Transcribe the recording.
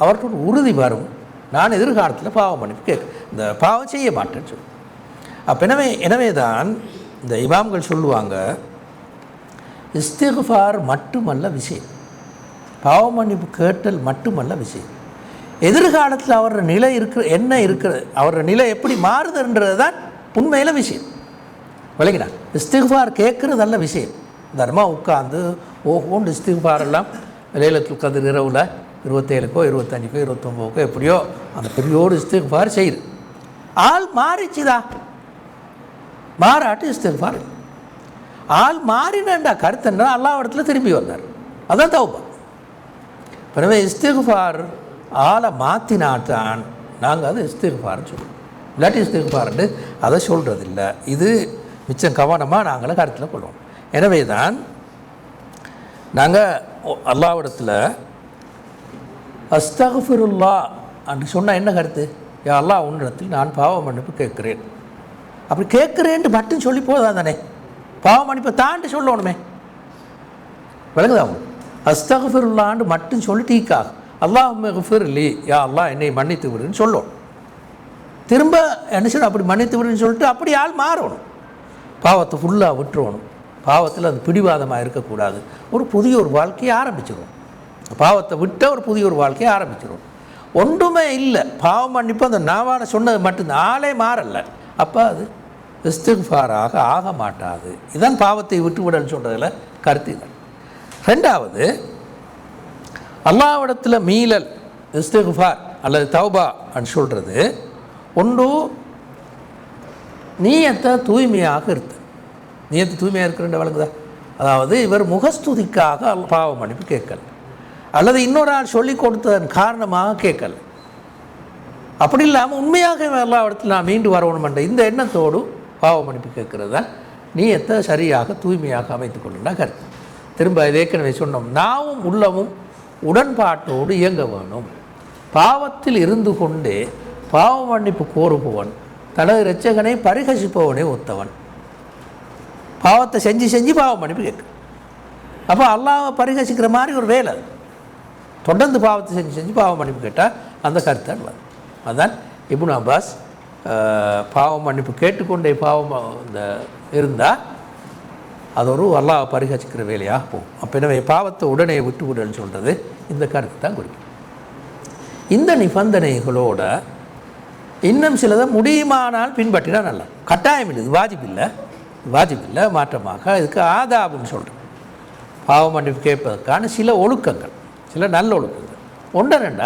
அவருக்கு ஒரு உறுதி வரும், நான் எதிர்காலத்தில் பாவம் மன்னிப்பு இந்த பாவம் செய்ய மாட்டேன்னு சொல்லி. அப்போ எனவே தான் இந்த இமாம்கள் சொல்லுவாங்க, இஸ்திக்ஃபார் மட்டுமல்ல விஷயம், பாவ மன்னிப்பு கேட்டல் மட்டுமல்ல விஷயம், எதிர்காலத்தில் அவரோட நிலை என்ன இருக்கிறது, அவரோட நிலை எப்படி மாறுதுன்றது தான் உண்மையில் விஷயம். விளங்கினா? இஸ்திக்ஃபார் கேட்குறது நல்ல விஷயம். தர்மா உட்காந்து ஓஹோன்னு இஸ்திக்ஃபார் எல்லாம் லைலத்துல் கத்ர் இரவில் 27க்கோ 25க்கோ 29க்கோ எப்படியோ அந்த பெரியோடு இஸ்திக்ஃபார் செய்யுது. ஆள் மாறிச்சுதா, மாறாட்டு இஸ்திக்ஃபார். ஆள் மாறினண்டா கருத்து என்ன, அல்லாஹ் இடத்துல திரும்பி வந்தார், அதான் தௌபா. எனவே இஸ்திக்ஃபார் ஆளை மாற்றினாத்தான் நாங்கள் அதை இஸ்திக்ஃபார்னு சொல்லுவோம். இல்லாட்டி இஸ்திக்ஃபார்ன்னு அதை சொல்கிறதில்லை. இது மிச்சம் கவனமாக நாங்களும் கருத்தில் கொள்வோம். எனவே தான் நாங்கள் அல்லாஹ்விடத்தில் அஸ்தக்ஃபிருல்லா அப்படி சொன்னால் என்ன கருத்து, யா அல்லாஹ் உன்னிடத்தில் நான் பாவ மன்னிப்பு கேட்குறேன். அப்படி கேட்குறேன்ட்டு மட்டும் சொல்லி போதா தானே, பாவ மன்னிப்பை தாண்டி சொல்லணுமே. விளங்குதா? அஸ்தக்ஃபிருல்லான்னு மட்டும் சொல்லி டீக்காக அல்லாஹும்ம ஃபிர்லி, யா அல்லாஹ் என்னை மன்னித்து விடுன்னு சொல்லணும். திரும்ப என்ன சொல்லணும், அப்படி மன்னித்து விடுன்னு சொல்லிட்டு அப்படி ஆள் மாறணும், பாவத்தை ஃபுல்லாக விட்டுறணும், பாவத்தில் அது பிடிவாதமாக இருக்கக்கூடாது, ஒரு புதிய ஒரு வாழ்க்கையை ஆரம்பிச்சிடும். பாவத்தை விட்ட ஒரு புதிய ஒரு வாழ்க்கையை ஆரம்பிச்சிடும். ஒன்றுமே இல்லை, பாவம் மன்னிப்பு அந்த நாவால் சொன்னது மட்டும்தான், ஆளே மாறலை. அப்போ அது இஸ்திக்ஃபாராக ஆக மாட்டாது. இதுதான் பாவத்தை விட்டு விடன்னு சொல்கிறதுல கருத்து. இல்லை. ரெண்டாவது, அல்லாஹ்விடத்தில் மீளல் இஸ்திக்ஃபார் அல்லது தௌபா அப்படின்னு சொல்கிறது, ஒன்று நீயத்தை தூய்மையாக இருத்து, நீயத்தை தூய்மையாக இருக்கிற வழங்குதா, அதாவது இவர் முகஸ்துதிக்காக பாவ மன்னிப்பு கேட்கல, அல்லது இன்னொரு ஆள் சொல்லி கொடுத்ததன் காரணமாக கேட்கல, அப்படி இல்லாமல் உண்மையாக எல்லா இடத்துல நான் மீண்டு வரணுமென்ற இந்த எண்ணத்தோடு பாவ மன்னிப்பு கேட்கறது தான் நீயத்தை சரியாக தூய்மையாக அமைத்து கொள்ளுன்னா கருத்து. திரும்ப ஏற்கனவே சொன்னோம், நாவும் உள்ளமும் உடன்பாட்டோடு இயங்க வேணும். பாவத்தில் இருந்து கொண்டே பாவ மன்னிப்பு கோருபவன் தனது இரட்சகனை பரிகசிப்பவனே ஒத்தவன். பாவத்தை செஞ்சு செஞ்சு பாவ மன்னிப்பு கேட்கு. அப்போ அல்லாஹ்வை பரிகசிக்கிற மாதிரி ஒரு வேலை, தொடர்ந்து பாவத்தை செஞ்சு செஞ்சு பாவ மன்னிப்பு கேட்டால் அந்த கருத்தான் வரும். அதுதான் இப்னு அப்பாஸ் பாவ மன்னிப்பு கேட்டுக்கொண்டே பாவம் இந்த இருந்தால் அது ஒரு அல்லாஹ் பரிகசிக்கிற வேலையாக போகும். அப்போ எனவே பாவத்தை உடனே விட்டு விடுன்னு சொல்கிறது இந்த கருத்து தான் குறிக்கும். இந்த நிபந்தனைகளோட இன்னும் சிலதை முடியுமானால் பின்பற்றினா நல்லா, கட்டாயம் இல்லை, இது வாஜிபில்லை, மாற்றமாக இதுக்கு ஆதாபுன்னு சொல்கிறேன். பாவ மன்னிப்பு கேட்பதற்கான சில ஒழுக்கங்கள், சில நல்ல ஒழுக்கங்கள். ஒன்று ரெண்டா